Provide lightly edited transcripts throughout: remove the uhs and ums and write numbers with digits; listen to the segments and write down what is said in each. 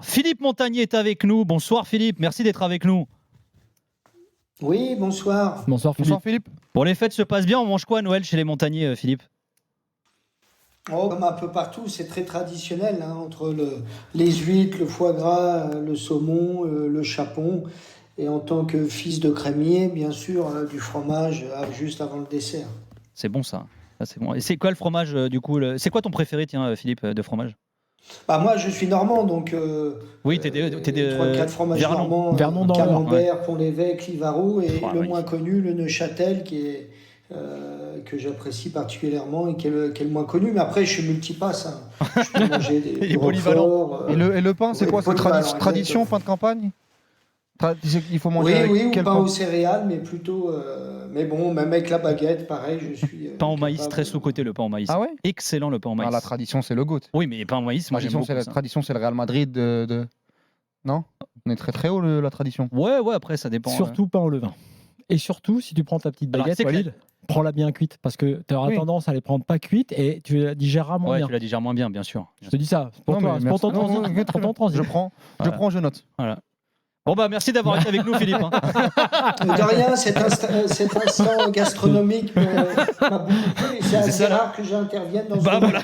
Philippe Montagnier est avec nous. Bonsoir Philippe, merci d'être avec nous. Oui, bonsoir. Bonsoir Philippe. Bon, les fêtes se passent bien, on mange quoi à Noël chez les Montagniers, Philippe? Comme un peu partout, c'est très traditionnel, entre les huîtres, le foie gras, le saumon, le chapon. Et en tant que fils de crémier, bien sûr, du fromage juste avant le dessert. C'est bon ça. C'est bon. Et c'est quoi le fromage du coup C'est quoi ton préféré, tiens, Philippe, de fromage? Moi, je suis normand, donc Oui, t'es de 3-4 fromages Vernon. normands, Vernon dans le Nord, Camembert, Pont-l'Évêque, Livarot, et le oui. moins connu, le Neuchâtel, que j'apprécie particulièrement et qui est le moins connu. Mais après, je suis multipasse. Je peux manger des Il est polyvalent. Roquefort, Et le pain, c'est oui, quoi? C'est polyvalent, tradition, exactement. pain de campagne? Il faut manger avec Oui, ou quel pain pain? aux céréales, mais plutôt. Mais bon, même avec la baguette, pareil, je suis. Pain au maïs, capable. très sous-côté le pain au maïs. Ah ouais? Excellent le pain au maïs. La tradition, c'est le GOAT. Oui, mais pain au maïs, moi j'aime beaucoup La ça. tradition, c'est le Real Madrid Non? On est très très haut, la tradition. Ouais, après ça dépend. Surtout pas au levain. Et surtout, si tu prends ta petite Alors, baguette, c'est clair. Walid, prends-la bien cuite. Parce que tu auras Oui. tendance à les prendre pas cuites et tu la digéreras moins Ouais, bien. tu la digères moins bien, bien sûr. Je te dis ça. C'est pour Non, toi, mais c'est pour ton merci. Non, transit. non, Pour ton transit. Je prends, je note. Bon bah merci d'avoir été avec nous, Philippe. De rien, cet instant gastronomique m'a beaucoup plu et c'est assez ça, là. rare que j'intervienne dans Bah ce voilà.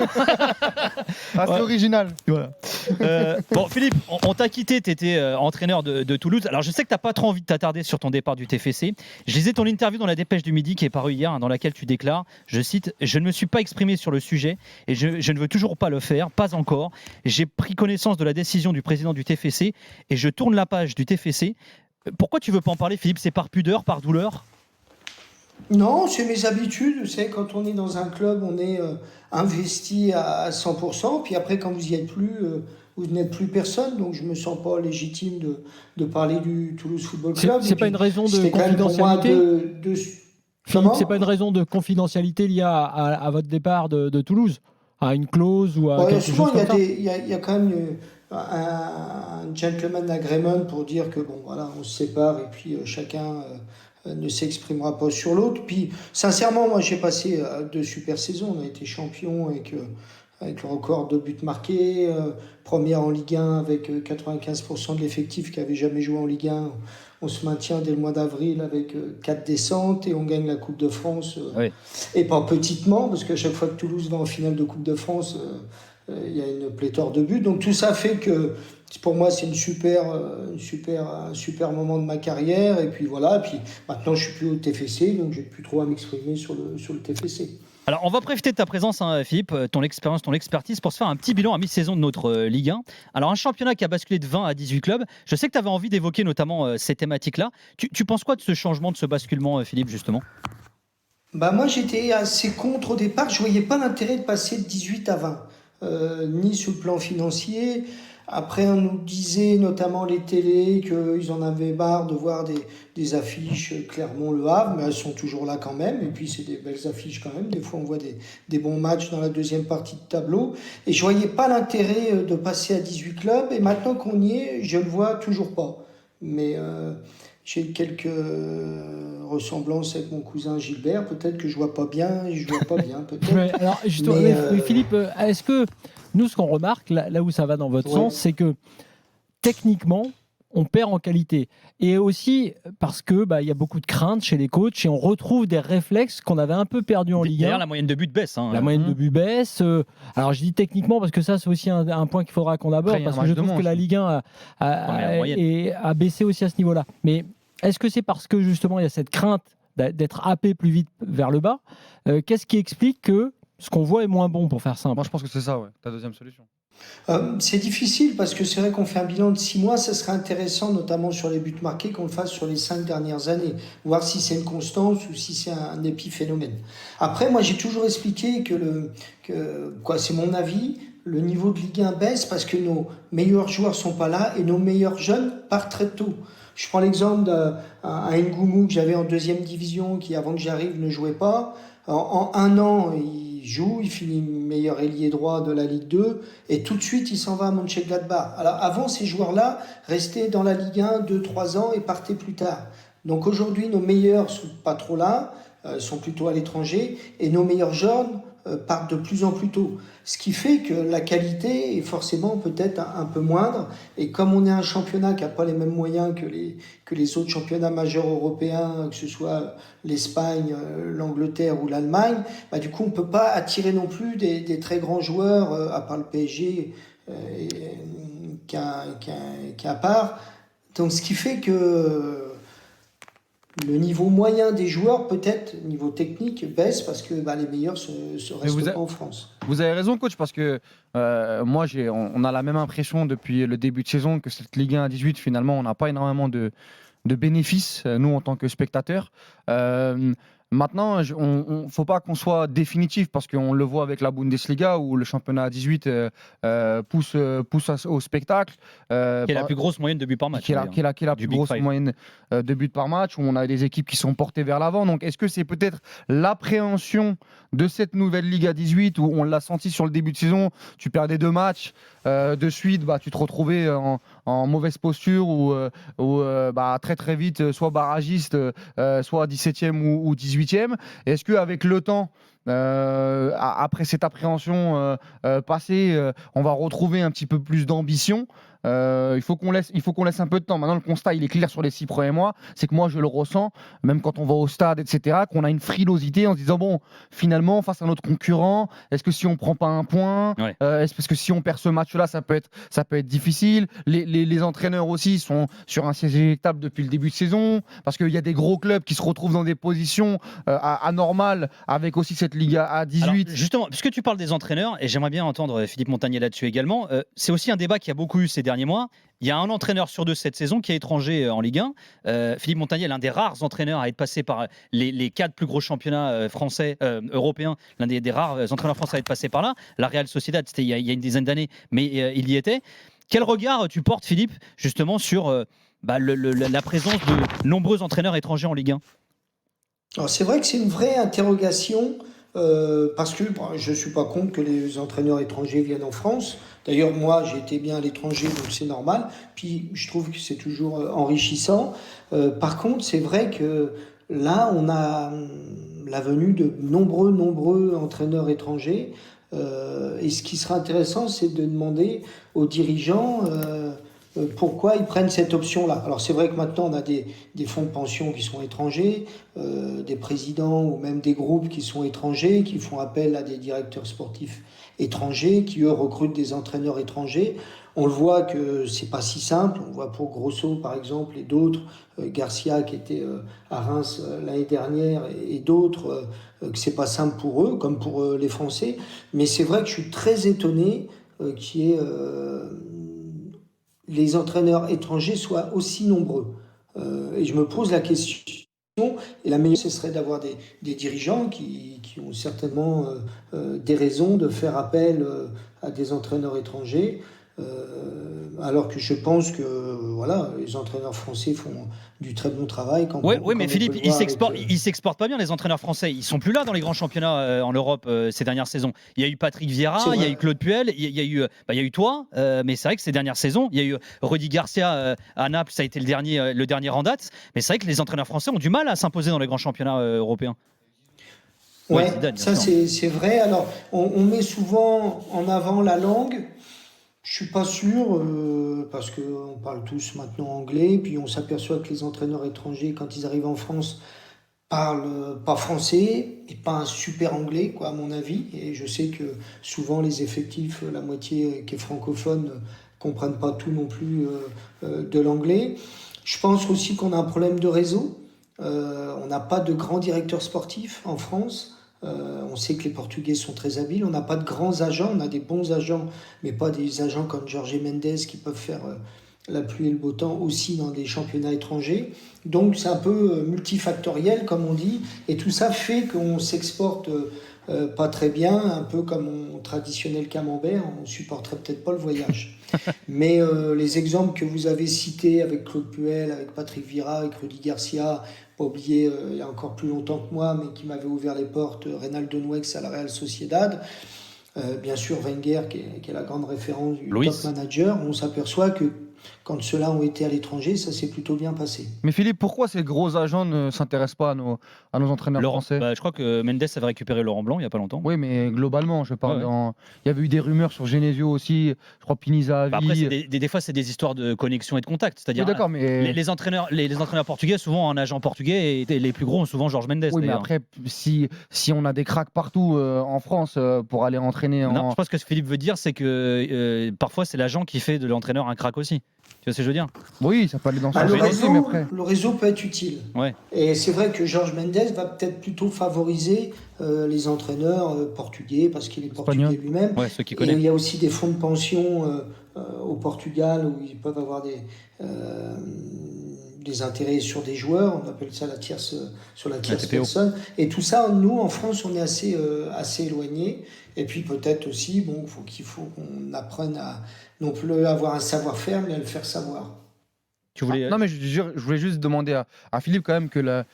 Ah, c'est original. Voilà. Bon, Philippe, on t'a quitté, tu étais entraîneur de Toulouse. Alors, je sais que tu n'as pas trop envie de t'attarder sur ton départ du TFC. Je lisais ton interview dans la Dépêche du Midi qui est parue hier, dans laquelle tu déclares, je cite, « Je ne me suis pas exprimé sur le sujet et je ne veux toujours pas le faire, pas encore. J'ai pris connaissance de la décision du président du TFC et je tourne la page du TFC. » Pourquoi tu veux pas en parler, Philippe? C'est par pudeur, par douleur? Non, c'est mes habitudes. Vous savez, quand on est dans un club, on est investi à 100%. Puis après, quand vous n'y êtes plus, vous n'êtes plus personne. Donc, je ne me sens pas légitime de parler du Toulouse Football Club. C'est pas une raison de C'était quand même pour moi confidentialité Comment Philippe, c'est pas une raison de confidentialité liée à votre départ de Toulouse? À une clause ou à quelque souvent, chose comme ça? il y a quand même un gentleman agreement pour dire que, bon, voilà, on se sépare et puis chacun ne s'exprimera pas sur l'autre. Puis, sincèrement, moi, j'ai passé 2 super saisons. On a été champion avec le record de buts marqués, première en Ligue 1 avec 95% de l'effectif qui n'avait jamais joué en Ligue 1. On se maintient dès le mois d'avril avec 4 descentes et on gagne la Coupe de France. Oui. Et pas petitement, parce qu'à chaque fois que Toulouse va en finale de Coupe de France, il y a une pléthore de buts. Donc tout ça fait que pour moi c'est un super moment de ma carrière. Et puis voilà, puis maintenant je suis plus au TFC, donc j'ai plus trop à m'exprimer sur le TFC. Alors, on va profiter de ta présence, Philippe, ton expérience, ton expertise, pour se faire un petit bilan à mi-saison de notre Ligue 1. Alors, un championnat qui a basculé de 20 à 18 clubs. Je sais que tu avais envie d'évoquer notamment ces thématiques-là. Tu penses quoi de ce changement, de ce basculement, Philippe, justement? Moi, j'étais assez contre au départ. Je voyais pas l'intérêt de passer de 18 à 20, ni sur le plan financier. Après, on nous disait, notamment les télés, qu'ils en avaient marre de voir des affiches Clermont-Le Havre, mais elles sont toujours là quand même. Et puis, c'est des belles affiches quand même. Des fois, on voit des bons matchs dans la deuxième partie de tableau. Et je voyais pas l'intérêt de passer à 18 clubs. Et maintenant qu'on y est, je le vois toujours pas. Mais j'ai quelques ressemblances avec mon cousin Gilbert. Peut-être que je vois pas bien, peut-être. Ouais, alors, justement, mais Philippe, est-ce que nous, ce qu'on remarque, là où ça va dans votre sens, c'est que techniquement, on perd en qualité. Et aussi parce que y a beaucoup de craintes chez les coachs et on retrouve des réflexes qu'on avait un peu perdus en Ligue 1. D'ailleurs, la moyenne de buts baisse. La moyenne de buts baisse. Alors, je dis techniquement parce que ça, c'est aussi un point qu'il faudra qu'on aborde. Parce que je trouve que la Ligue 1 a baissé aussi à ce niveau-là. Mais est-ce que c'est parce que justement, il y a cette crainte d'être happé plus vite vers le bas? Qu'est-ce qui explique que ce qu'on voit est moins bon, pour faire simple? Moi, je pense que c'est ça, ta deuxième solution. C'est difficile parce que c'est vrai qu'on fait un bilan de 6 mois. Ça serait intéressant, notamment sur les buts marqués, qu'on le fasse sur les 5 dernières années, voir si c'est une constance ou si c'est un épiphénomène. Après, moi, j'ai toujours expliqué c'est mon avis, le niveau de Ligue 1 baisse parce que nos meilleurs joueurs sont pas là et nos meilleurs jeunes partent très tôt. Je prends l'exemple d'un Ngoumou que j'avais en 2e division qui, avant que j'arrive, ne jouait pas. En 1 an, il joue, il finit meilleur ailier droit de la Ligue 2 et tout de suite, il s'en va à Mönchengladbach. Alors avant, ces joueurs-là restaient dans la Ligue 1 2-3 ans et partaient plus tard. Donc aujourd'hui, nos meilleurs sont pas trop là, sont plutôt à l'étranger et nos meilleurs jeunes partent de plus en plus tôt. Ce qui fait que la qualité est forcément peut-être un peu moindre. Et comme on est un championnat qui n'a pas les mêmes moyens que les autres championnats majeurs européens, que ce soit l'Espagne, l'Angleterre ou l'Allemagne, du coup on ne peut pas attirer non plus des très grands joueurs, à part le PSG, qui est à part. Donc ce qui fait que le niveau moyen des joueurs, peut-être, niveau technique, baisse parce que les meilleurs se restent pas en France. Vous avez raison, coach, parce que moi, on a la même impression depuis le début de saison que cette Ligue 1 à 18, finalement, on n'a pas énormément de bénéfices, nous, en tant que spectateurs. Maintenant, il ne faut pas qu'on soit définitif parce qu'on le voit avec la Bundesliga où le championnat à 18 pousse au spectacle. Qui est la plus grosse moyenne de buts par match. Qui est la plus grosse moyenne de buts par match, où on a des équipes qui sont portées vers l'avant. Donc, est-ce que c'est peut-être l'appréhension de cette nouvelle Ligue à 18 où on l'a senti sur le début de saison, tu perdais 2 matchs de suite, tu te retrouvais en mauvaise posture ou très très vite, soit barragiste, soit 17e ou 18e. Est-ce qu'avec le temps, après cette appréhension passée, on va retrouver un petit peu plus d'ambition? Il faut qu'on laisse un peu de temps. Maintenant, le constat, il est clair sur les 6 premiers mois. C'est que moi, je le ressens, même quand on va au stade, etc., qu'on a une frilosité en se disant, bon, finalement, face à notre concurrent, est-ce que si on ne prend pas un point, parce que si on perd ce match-là, ça peut être difficile. Les entraîneurs aussi sont sur un siège éjectable depuis le début de saison, parce qu'il y a des gros clubs qui se retrouvent dans des positions anormales, avec aussi cette Ligue à 18. Alors, justement, puisque tu parles des entraîneurs, et j'aimerais bien entendre Philippe Montagnier là-dessus également, c'est aussi un débat qui a beaucoup eu ces derniers mois. Il y a un entraîneur sur 2 cette saison qui est étranger en Ligue 1. Philippe Montagnier est l'un des rares entraîneurs à être passé par les 4 plus gros championnats français, européens, l'un des rares entraîneurs français à être passé par là. La Real Sociedad, c'était il y a une dizaine d'années, mais il y était. Quel regard tu portes, Philippe, justement sur la présence de nombreux entraîneurs étrangers en Ligue 1? Alors c'est vrai que c'est une vraie interrogation, parce que je ne suis pas contre que les entraîneurs étrangers viennent en France. D'ailleurs, moi, j'ai été bien à l'étranger, donc c'est normal. Puis, je trouve que c'est toujours enrichissant. Par contre, c'est vrai que là, on a la venue de nombreux entraîneurs étrangers. Et ce qui sera intéressant, c'est de demander aux dirigeants pourquoi ils prennent cette option-là. Alors, c'est vrai que maintenant, on a des fonds de pension qui sont étrangers, des présidents ou même des groupes qui sont étrangers, qui font appel à des directeurs sportifs étrangers, qui eux recrutent des entraîneurs étrangers. On le voit que c'est pas si simple. On voit pour Grosso par exemple et d'autres, Garcia qui était à Reims l'année dernière et d'autres, que c'est pas simple pour eux comme pour les Français. Mais c'est vrai que je suis très étonné qu'il y ait les entraîneurs étrangers soient aussi nombreux. Et je me pose la question. Et la meilleure, ce serait d'avoir des dirigeants qui ont certainement des raisons de faire appel à des entraîneurs étrangers, alors que je pense que les entraîneurs français font du très bon travail. Oui, mais Philippe, ils s'exportent pas bien, les entraîneurs français. Ils sont plus là dans les grands championnats en Europe ces dernières saisons. Il y a eu Patrick Vieira, il y a eu Claude Puel, il y a eu toi, mais c'est vrai que ces dernières saisons, il y a eu Rudy Garcia à Naples, ça a été le dernier en date. Mais c'est vrai que les entraîneurs français ont du mal à s'imposer dans les grands championnats européens. Ouais, ça c'est vrai. Alors, on met souvent en avant la langue. Je suis pas sûr, parce qu'on parle tous maintenant anglais, puis on s'aperçoit que les entraîneurs étrangers, quand ils arrivent en France, parlent pas français et pas un super anglais, à mon avis. Et je sais que souvent les effectifs, la moitié qui est francophone, comprennent pas tout non plus de l'anglais. Je pense aussi qu'on a un problème de réseau. On n'a pas de grands directeurs sportifs en France. On sait que les Portugais sont très habiles. On n'a pas de grands agents, on a des bons agents, mais pas des agents comme Jorge Mendes qui peuvent faire la pluie et le beau temps aussi dans des championnats étrangers. Donc c'est un peu multifactoriel, comme on dit, et tout ça fait qu'on s'exporte pas très bien, un peu comme mon traditionnel camembert, on supporterait peut-être pas le voyage. Mais les exemples que vous avez cités avec Claude Puel, avec Patrick Vieira, avec Rudy Garcia, pas oublier, il y a encore plus longtemps que moi, mais qui m'avait ouvert les portes, Reynaldo Nuez à la Real Sociedad, bien sûr Wenger qui est la grande référence du top manager, on s'aperçoit que quand ceux-là ont été à l'étranger, ça s'est plutôt bien passé. Mais Philippe, pourquoi ces gros agents ne s'intéressent pas à nos entraîneurs français ? Je crois que Mendes avait récupéré Laurent Blanc il n'y a pas longtemps. Oui, mais globalement, je parle. Il y avait eu des rumeurs sur Genesio aussi, je crois Piniza. Après, des fois, c'est des histoires de connexion et de contact. C'est-à-dire, d'accord, mais... les entraîneurs portugais, souvent un agent portugais, et les plus gros ont souvent Jorge Mendes. Oui, mais après, si on a des cracks partout en France pour aller entraîner Non, je pense que ce que Philippe veut dire, c'est que parfois, c'est l'agent qui fait de l'entraîneur un crack aussi. Tu vois ce que je veux dire ? Oui, ça peut aller dans ce sens. Le réseau peut être utile. Ouais. Et c'est vrai que Jorge Mendes va peut-être plutôt favoriser les entraîneurs portugais parce qu'il est portugais lui-même. Ouais, ceux qui et connaissent. il y a aussi des fonds de pension au Portugal où ils peuvent avoir des intérêts sur des joueurs. On appelle ça la tierce personne. Et tout ça, nous, en France, on est assez éloignés. Et puis peut-être aussi, qu'il faut qu'on apprenne à non plus avoir un savoir-faire, mais à le faire savoir. Non, mais je voulais juste demander à Philippe quand même que la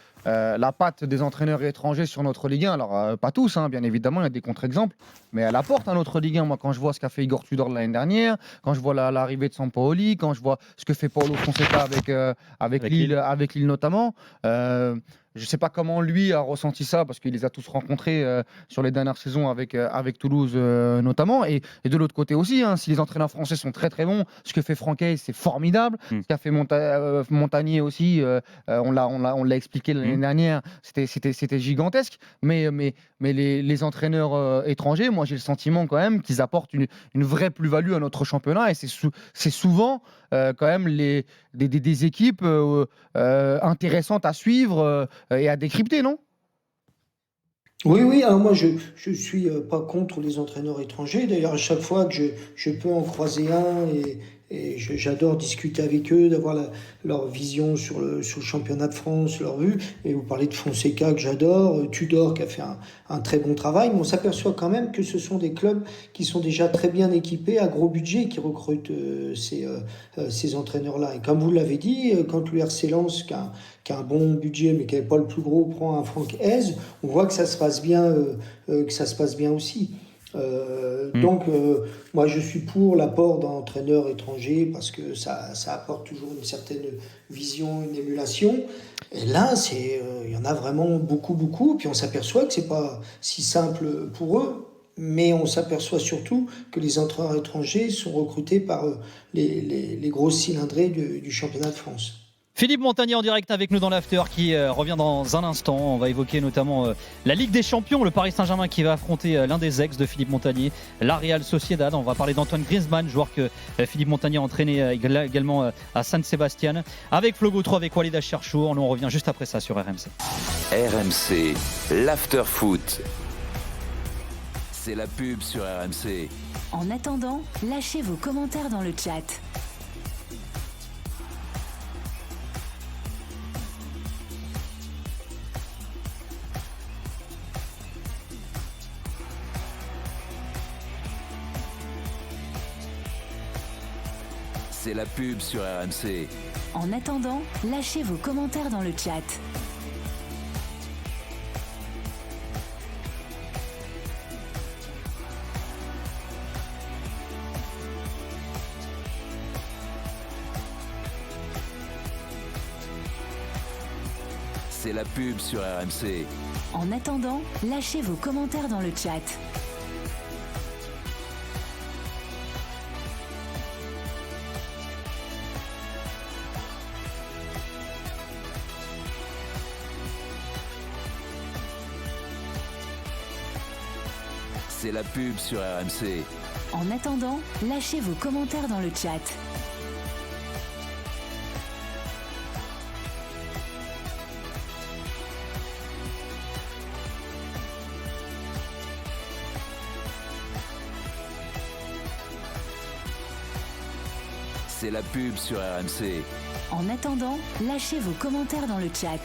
patte des entraîneurs étrangers sur notre Ligue 1, alors pas tous, bien évidemment, il y a des contre-exemples, mais elle apporte à notre Ligue 1. Moi, quand je vois ce qu'a fait Igor Tudor l'année dernière, quand je vois l'arrivée de Sampaoli, quand je vois ce que fait Paulo Fonseca avec Lille notamment, je ne sais pas comment lui a ressenti ça, parce qu'il les a tous rencontrés sur les dernières saisons avec Toulouse notamment. Et de l'autre côté aussi, si les entraîneurs français sont très très bons, ce que fait Franquet, c'est formidable. Ce qu'a fait Montagnier aussi, on l'a expliqué l'année dernière, c'était gigantesque. Mais les entraîneurs étrangers, moi j'ai le sentiment quand même qu'ils apportent une vraie plus-value à notre championnat. Et c'est souvent quand même des équipes intéressantes à suivre et à décrypter, non ? Oui. Alors moi, je suis pas contre les entraîneurs étrangers. D'ailleurs, à chaque fois que je peux en croiser un et j'adore discuter avec eux, d'avoir leur vision sur le championnat de France, leur vue. Et vous parlez de Fonseca que j'adore, Tudor qui a fait un très bon travail. Mais on s'aperçoit quand même que ce sont des clubs qui sont déjà très bien équipés, à gros budget, qui recrutent ces entraîneurs-là. Et comme vous l'avez dit, quand le RC Lens, qui a un bon budget mais qui n'est pas le plus gros, prend un Franck Hez, on voit que ça se passe bien, aussi. Donc, moi, je suis pour l'apport d'entraîneurs étrangers parce que ça apporte toujours une certaine vision, une émulation. Et là, il y en a vraiment beaucoup. Puis on s'aperçoit que c'est pas si simple pour eux. Mais on s'aperçoit surtout que les entraîneurs étrangers sont recrutés par les grosses cylindrées du championnat de France. Philippe Montagnier en direct avec nous dans l'After qui revient dans un instant. On va évoquer notamment la Ligue des Champions, le Paris Saint-Germain qui va affronter l'un des ex de Philippe Montagnier, la Real Sociedad. On va parler d'Antoine Griezmann, joueur que Philippe Montagnier a entraîné également à San Sebastian. Avec Flo Gautreau, avec Walid Acharchour. Nous on revient juste après ça sur RMC. RMC, l'After Foot. C'est la pub sur RMC. En attendant, lâchez vos commentaires dans le chat. C'est la pub sur RMC. En attendant, lâchez vos commentaires dans le chat. C'est la pub sur RMC. En attendant, lâchez vos commentaires dans le chat. C'est la pub sur RMC. En attendant, lâchez vos commentaires dans le chat. C'est la pub sur RMC. En attendant, lâchez vos commentaires dans le chat.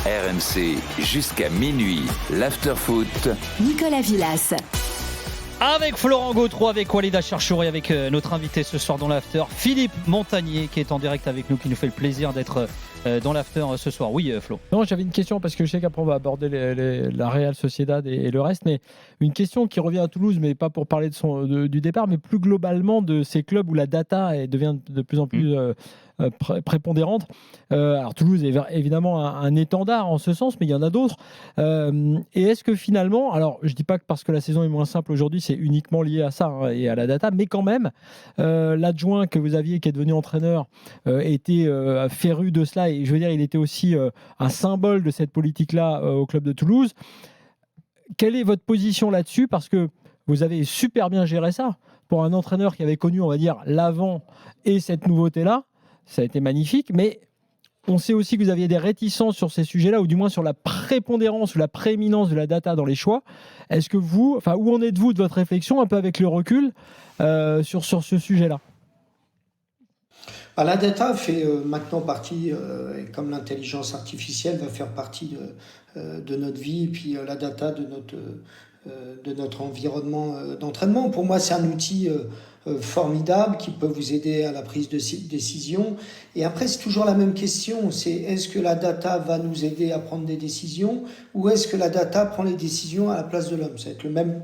RMC jusqu'à minuit, l'Afterfoot. Nicolas Villas. Avec Florent Gautreau, avec Walid Acharchour et avec notre invité ce soir dans l'After, Philippe Montagnier, qui est en direct avec nous, qui nous fait le plaisir d'être dans l'after ce soir. Oui, Flo. Non, j'avais une question parce que je sais qu'après on va aborder la Real Sociedad et le reste, mais une question qui revient à Toulouse, mais pas pour parler du départ, mais plus globalement de ces clubs où la data devient de plus en plus prépondérante. Alors Toulouse est évidemment un étendard en ce sens, mais il y en a d'autres. Et est-ce que finalement, alors je dis pas que parce que la saison est moins simple aujourd'hui, c'est uniquement lié à ça et à la data, mais quand même, l'adjoint que vous aviez, qui est devenu entraîneur, était féru de cela, et je veux dire, il était aussi un symbole de cette politique-là au club de Toulouse. Quelle est votre position là-dessus? Parce que vous avez super bien géré ça. Pour un entraîneur qui avait connu, on va dire, l'avant et cette nouveauté-là, ça a été magnifique, mais on sait aussi que vous aviez des réticences sur ces sujets-là, ou du moins sur la prépondérance ou la prééminence de la data dans les choix. Est-ce que où en êtes-vous de votre réflexion, un peu avec le recul, sur ce sujet-là? La data fait maintenant partie, et comme l'intelligence artificielle va faire partie de notre vie, et puis la data de notre environnement d'entraînement. Pour moi, c'est un outil formidable qui peut vous aider à la prise de décision. Et après, c'est toujours la même question, c'est est-ce que la data va nous aider à prendre des décisions, ou est-ce que la data prend les décisions à la place de l'homme? Ça va être le même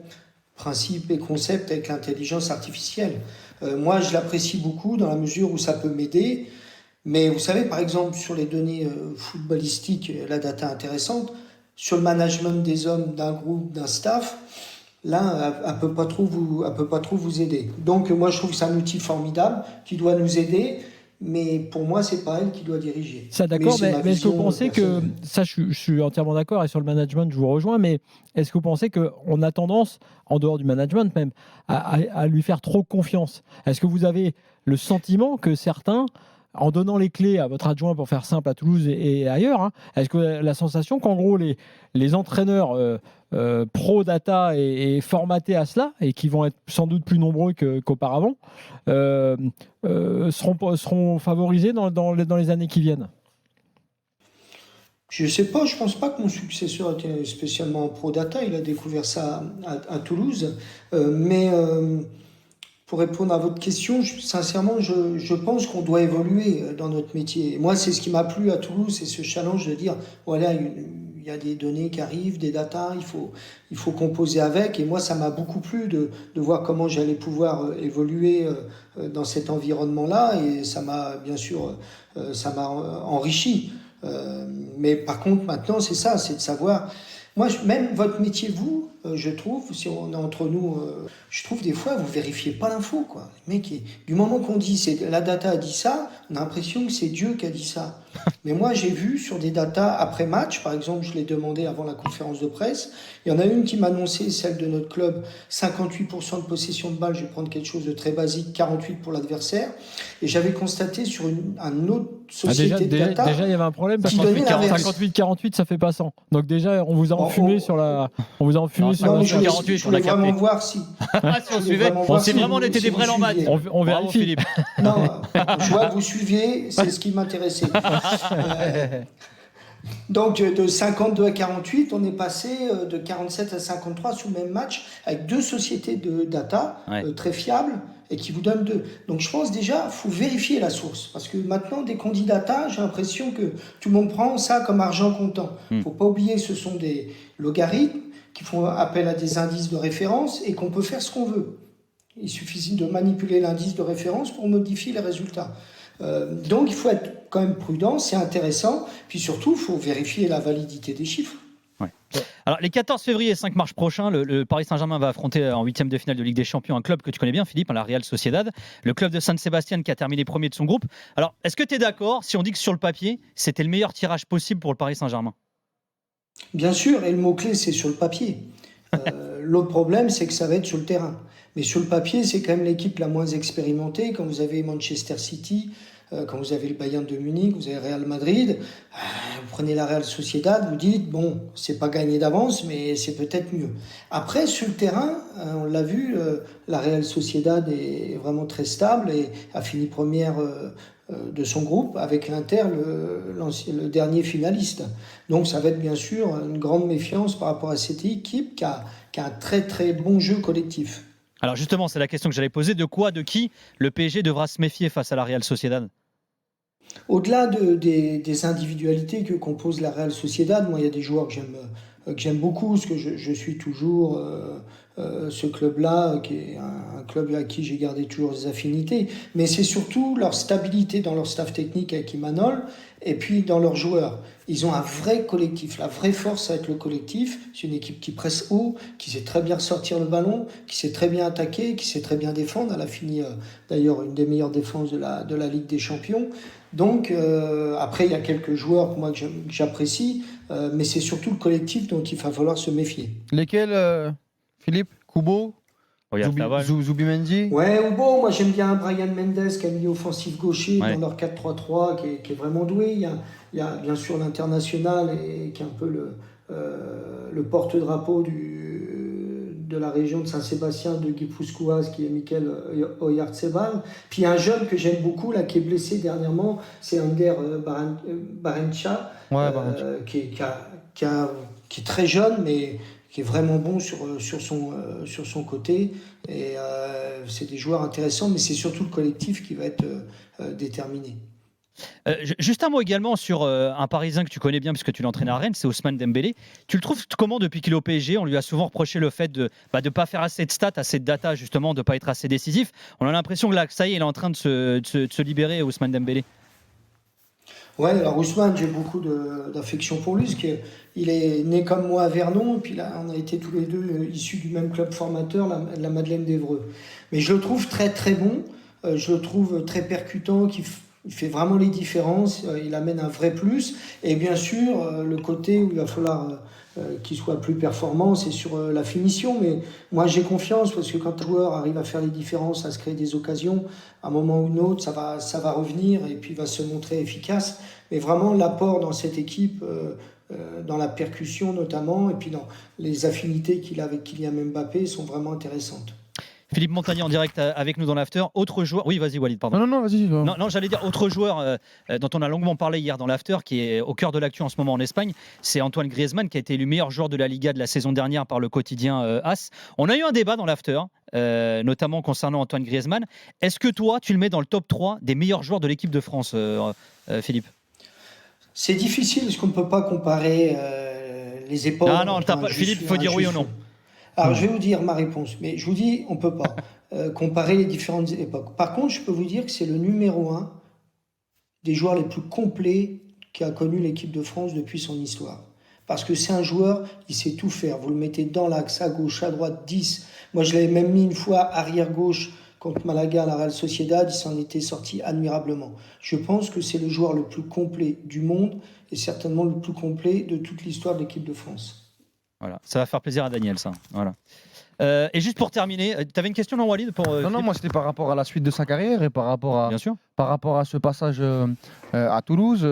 principe et concept avec l'intelligence artificielle. Moi, je l'apprécie beaucoup dans la mesure où ça peut m'aider. Mais vous savez, par exemple, sur les données footballistiques, la data intéressante, sur le management des hommes, d'un groupe, d'un staff, là, elle ne peut pas trop vous aider. Donc, moi, je trouve que c'est un outil formidable qui doit nous aider. Mais pour moi, c'est pas elle qui doit diriger. Ça, d'accord, mais est-ce que vous pensez que... Ça, je suis entièrement d'accord, et sur le management, je vous rejoins, mais est-ce que vous pensez qu'on a tendance, en dehors du management même, à lui faire trop confiance? Est-ce que vous avez le sentiment que certains, en donnant les clés à votre adjoint, pour faire simple, à Toulouse et ailleurs, est-ce que la sensation qu'en gros, les entraîneurs pro-data et formatés à cela, et qui vont être sans doute plus nombreux qu'auparavant, seront favorisés dans les années qui viennent? Je ne sais pas, je ne pense pas que mon successeur était spécialement pro-data, il a découvert ça à Toulouse, mais pour répondre à votre question, sincèrement, je pense qu'on doit évoluer dans notre métier. Et moi, c'est ce qui m'a plu à Toulouse, c'est ce challenge de dire, voilà, il y a des données qui arrivent, des datas, il faut composer avec. Et moi, ça m'a beaucoup plu de voir comment j'allais pouvoir évoluer dans cet environnement-là. Et ça m'a, bien sûr, enrichi. Mais par contre, maintenant, c'est ça, c'est de savoir... Moi, même votre métier, vous, je trouve, si on est entre nous, je trouve des fois, vous vérifiez pas l'info, quoi. Les mecs, du moment qu'on dit, la data a dit ça, on a l'impression que c'est Dieu qui a dit ça. Mais moi, j'ai vu sur des datas après match, par exemple, je l'ai demandé avant la conférence de presse, il y en a une qui m'annonçait, celle de notre club, 58% de possession de balle, je vais prendre quelque chose de très basique, 48% pour l'adversaire, et j'avais constaté sur une autre société de data... Déjà, il y avait un problème, 58-48, ça fait pas 100. Donc déjà, on vous a enfumé sur la... On vous a enfumé sur la... 48, je voulais vraiment voir si... Si on suivait, si vraiment on était des vrais lambettes. On vérifie. Philippe. Non, je vois que vous suiviez, c'est ce qui m'intéressait. Donc de 52 à 48, on est passé de 47 à 53 sur le même match, avec deux sociétés de data très fiables et qui vous donnent deux. Donc je pense déjà, il faut vérifier la source. Parce que maintenant, des candidats, j'ai l'impression que tout le monde prend ça comme argent comptant. Il ne faut pas oublier que ce sont des logarithmes qui font appel à des indices de référence et qu'on peut faire ce qu'on veut. Il suffit de manipuler l'indice de référence pour modifier les résultats. Donc il faut être quand même prudent, c'est intéressant. Puis surtout, il faut vérifier la validité des chiffres. Ouais. Alors les 14 février et 5 mars prochains, le Paris Saint-Germain va affronter en 8e de finale de Ligue des Champions un club que tu connais bien, Philippe, la Real Sociedad, le club de San Sebastián qui a terminé premier de son groupe. Alors est-ce que tu es d'accord si on dit que sur le papier, c'était le meilleur tirage possible pour le Paris Saint-Germain? Bien sûr, et le mot-clé, c'est sur le papier. L'autre problème, c'est que ça va être sur le terrain. Mais sur le papier, c'est quand même l'équipe la moins expérimentée. Quand vous avez Manchester City, quand vous avez le Bayern de Munich, vous avez Real Madrid, vous prenez la Real Sociedad, vous dites, bon, c'est pas gagné d'avance, mais c'est peut-être mieux. Après, sur le terrain, on l'a vu, la Real Sociedad est vraiment très stable et a fini première de son groupe avec l'Inter, le dernier finaliste. Donc ça va être bien sûr une grande méfiance par rapport à cette équipe qui a un très très bon jeu collectif. Alors justement, c'est la question que j'allais poser. De quoi, de qui le PSG devra se méfier face à la Real Sociedad? Au-delà des individualités que compose la Real Sociedad, moi il y a des joueurs que j'aime beaucoup, parce que je suis toujours ce club-là, qui est un club à qui j'ai gardé toujours des affinités, mais c'est surtout leur stabilité dans leur staff technique avec Imanol, et puis dans leurs joueurs. Ils ont un vrai collectif, la vraie force avec le collectif. C'est une équipe qui presse haut, qui sait très bien sortir le ballon, qui sait très bien attaquer, qui sait très bien défendre. Elle a fini d'ailleurs une des meilleures défenses de la Ligue des Champions. Donc après, il y a quelques joueurs moi, que j'apprécie, mais c'est surtout le collectif dont il va falloir se méfier. Lesquels, Philippe? Kubo? Zubimendi? Ouais, Kubo, moi j'aime bien Brian Mendes qui a mis offensif gaucher dans leur 4-3-3, qui est vraiment doué. Il y a bien sûr l'international qui est un peu le porte-drapeau de la région de Saint-Sébastien, de Guipúzcoa, qui est Mikel Oyarzabal. Puis un jeune que j'aime beaucoup, là, qui est blessé dernièrement, c'est Ander Barrenetxea, qui est très jeune, mais qui est vraiment bon sur son côté. Et c'est des joueurs intéressants, mais c'est surtout le collectif qui va être déterminé. Juste un mot également sur un Parisien que tu connais bien puisque tu l'entraînes à Rennes, c'est Ousmane Dembélé. Tu le trouves comment depuis qu'il est au PSG? On lui a souvent reproché le fait de ne pas faire assez de stats, assez de data, justement, de ne pas être assez décisif. On a l'impression que là, ça y est, il est en train de se libérer, Ousmane Dembélé. Ouais, alors Ousmane, j'ai beaucoup d'affection pour lui, parce qu'il est né comme moi à Vernon, et puis là, on a été tous les deux issus du même club formateur, la Madeleine d'Evreux. Mais je le trouve très très bon, je le trouve très percutant, il fait vraiment les différences, il amène un vrai plus, et bien sûr, le côté où il va falloir qu'il soit plus performant, c'est sur la finition, mais moi j'ai confiance, parce que quand un joueur arrive à faire les différences, à se créer des occasions, à un moment ou un autre, ça va revenir, et puis va se montrer efficace, mais vraiment l'apport dans cette équipe, dans la percussion notamment, et puis dans les affinités qu'il a avec Kylian Mbappé sont vraiment intéressantes. Philippe Montagnier en direct avec nous dans l'after. Autre joueur, oui vas-y Walid, pardon. Non, vas-y. Non, j'allais dire autre joueur dont on a longuement parlé hier dans l'after, qui est au cœur de l'actu en ce moment en Espagne, c'est Antoine Griezmann qui a été élu meilleur joueur de la Liga de la saison dernière par le quotidien AS. On a eu un débat dans l'after, notamment concernant Antoine Griezmann. Est-ce que toi tu le mets dans le top 3 des meilleurs joueurs de l'équipe de France, Philippe? C'est difficile parce qu'on ne peut pas comparer les époques. Non, Philippe, il faut dire oui ou non. Alors, je vais vous dire ma réponse, mais je vous dis, on ne peut pas comparer les différentes époques. Par contre, je peux vous dire que c'est le numéro 1 des joueurs les plus complets qu'a connu l'équipe de France depuis son histoire. Parce que c'est un joueur, il sait tout faire. Vous le mettez dans l'axe, à gauche, à droite, 10. Moi, je l'avais même mis une fois arrière-gauche contre Malaga à la Real Sociedad. Il s'en était sorti admirablement. Je pense que c'est le joueur le plus complet du monde et certainement le plus complet de toute l'histoire de l'équipe de France. Voilà, ça va faire plaisir à Daniel, ça. Voilà. Et juste pour terminer, tu avais une question, non, Walid Non, moi c'était par rapport à la suite de sa carrière et par rapport à, Bien sûr. Par rapport à ce passage à Toulouse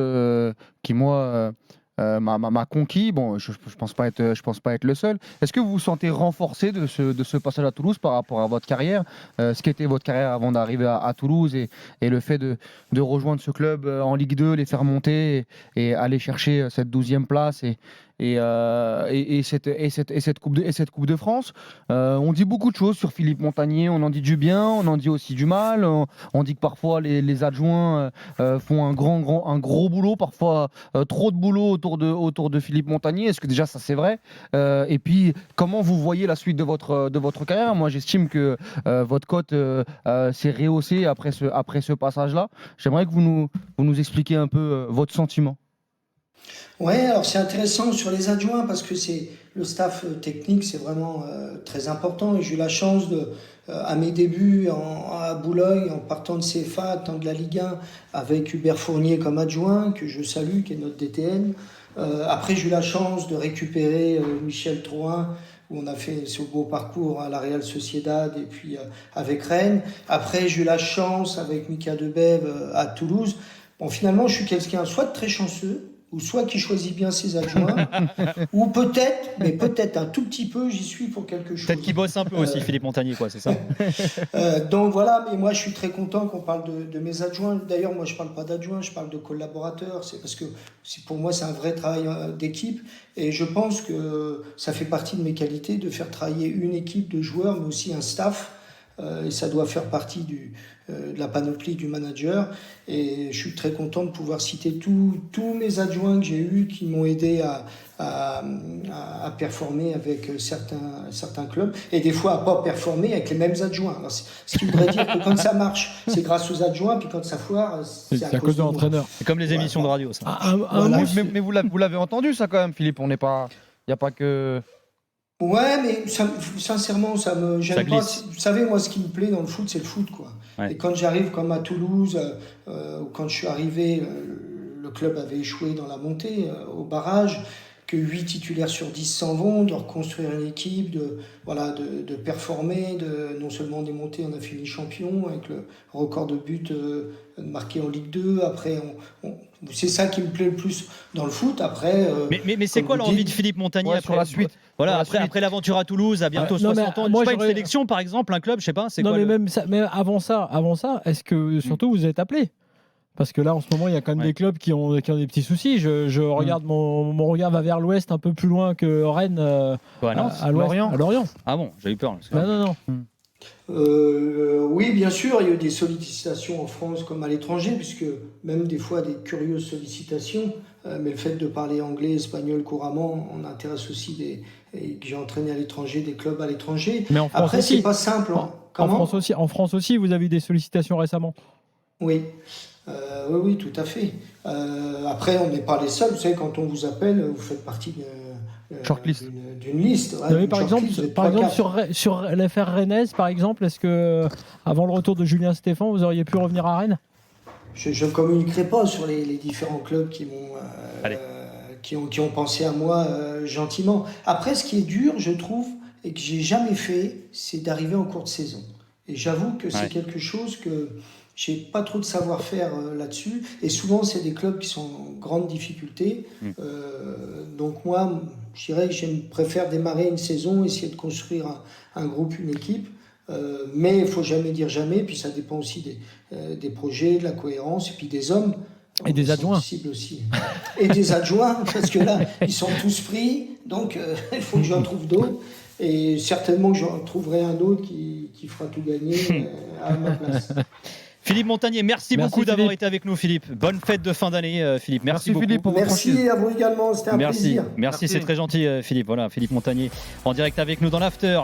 qui, moi, m'a conquis. Bon, je pense pas être le seul. Est-ce que vous vous sentez renforcé de ce passage à Toulouse par rapport à votre carrière, ce qu'était votre carrière avant d'arriver à Toulouse et le fait de rejoindre ce club en Ligue 2, les faire monter et aller chercher cette 12e place et cette coupe de France. On dit beaucoup de choses sur Philippe Montagnier, on en dit du bien, on en dit aussi du mal, on dit que parfois les adjoints font un gros boulot, parfois trop de boulot autour de Philippe Montagnier. Est-ce que déjà ça c'est vrai? Et puis comment vous voyez la suite de votre carrière? Moi j'estime que votre cote s'est rehaussée après ce passage-là. J'aimerais que vous nous expliquiez un peu votre sentiment. Ouais, alors c'est intéressant sur les adjoints parce que c'est le staff technique, c'est vraiment très important. Et j'ai eu la chance à mes débuts à Boulogne, en partant de CFA, temps de la Ligue 1, avec Hubert Fournier comme adjoint, que je salue, qui est notre DTN. Après, j'ai eu la chance de récupérer Michel Troin, où on a fait ce beau parcours à la Real Sociedad et puis avec Rennes. Après, j'ai eu la chance avec Mika Debève à Toulouse. Bon, finalement, je suis quelqu'un soit de très chanceux, ou soit qui choisit bien ses adjoints, ou peut-être un tout petit peu, j'y suis pour quelque chose. Peut-être qu'il bosse un peu aussi, Philippe Montagnier, quoi, c'est ça. Donc voilà, mais moi je suis très content qu'on parle de mes adjoints. D'ailleurs, moi je parle pas d'adjoints, je parle de collaborateurs. C'est parce que pour moi c'est un vrai travail d'équipe, et je pense que ça fait partie de mes qualités de faire travailler une équipe de joueurs, mais aussi un staff et ça doit faire partie de la panoplie du manager. Et je suis très content de pouvoir citer tous mes adjoints que j'ai eus qui m'ont aidé à performer avec certains clubs, et des fois à pas performer avec les mêmes adjoints. Alors, ce qui voudrait dire que quand ça marche, c'est grâce aux adjoints, puis quand ça foire, c'est à cause de l'entraîneur. C'est comme les émissions de radio, ça. Voilà. Mais vous l'avez entendu, ça, quand même, Philippe. Il n'y a pas que... Ouais, mais sincèrement, ça me gêne pas. Vous savez, moi, ce qui me plaît dans le foot, c'est le foot, quoi. Ouais. Et quand j'arrive comme à Toulouse, ou quand je suis arrivé, le club avait échoué dans la montée, au barrage, que 8 titulaires sur 10 s'en vont, de reconstruire une équipe, de performer, non seulement démonter, on a fini champion avec le record de buts marqués en Ligue 2. Après, c'est ça qui me plaît le plus dans le foot. Après, mais c'est quoi l'envie de Philippe Montagnier après, sur la suite? Voilà, après l'aventure à Toulouse, à bientôt 60 ans, moi, une sélection par exemple, un club, je sais pas, c'est non, quoi mais avant ça, est-ce que surtout vous êtes appelé? Parce que là, en ce moment, il y a quand même des clubs qui ont des petits soucis. Je regarde, mon regard va vers l'ouest, un peu plus loin que Rennes, à Lorient. Ah bon, j'ai eu peur. Non. Oui, bien sûr, il y a eu des sollicitations en France comme à l'étranger, puisque même des fois des curieuses sollicitations, mais le fait de parler anglais, espagnol couramment, on intéresse aussi et que j'ai entraîné à l'étranger, des clubs à l'étranger. Mais en France après, aussi. c'est pas simple. En France aussi, vous avez eu des sollicitations récemment. Oui. Oui, tout à fait. Après, on n'est pas les seuls. Vous savez, quand on vous appelle, vous faites partie d'une liste. Ouais, par exemple, sur l'affaire rennaise, par exemple, est-ce que avant le retour de Julien Stéphan, vous auriez pu revenir à Rennes? Je ne communiquerai pas sur les différents clubs qui ont pensé à moi gentiment. Après, ce qui est dur, je trouve, et que j'ai jamais fait, c'est d'arriver en cours de saison. Et j'avoue que c'est quelque chose que j'ai pas trop de savoir-faire là-dessus. Et souvent, c'est des clubs qui sont en grande difficulté. Donc moi, je dirais que je préfère démarrer une saison, essayer de construire un groupe, une équipe. Mais il ne faut jamais dire jamais. Puis ça dépend aussi des projets, de la cohérence, et puis des hommes. Et des adjoints. Aussi. Et des adjoints, parce que là, ils sont tous pris. Donc, il faut que j'en trouve d'autres. Et certainement que j'en trouverai un autre qui fera tout gagner à ma place. Philippe Montagnier, merci beaucoup d'avoir été avec nous, Philippe. Bonne fête de fin d'année, Philippe. Merci beaucoup. Philippe, pour votre franchise. Merci à vous également, c'était un plaisir. Merci, c'est très gentil, Philippe. Voilà, Philippe Montagnier en direct avec nous dans l'After.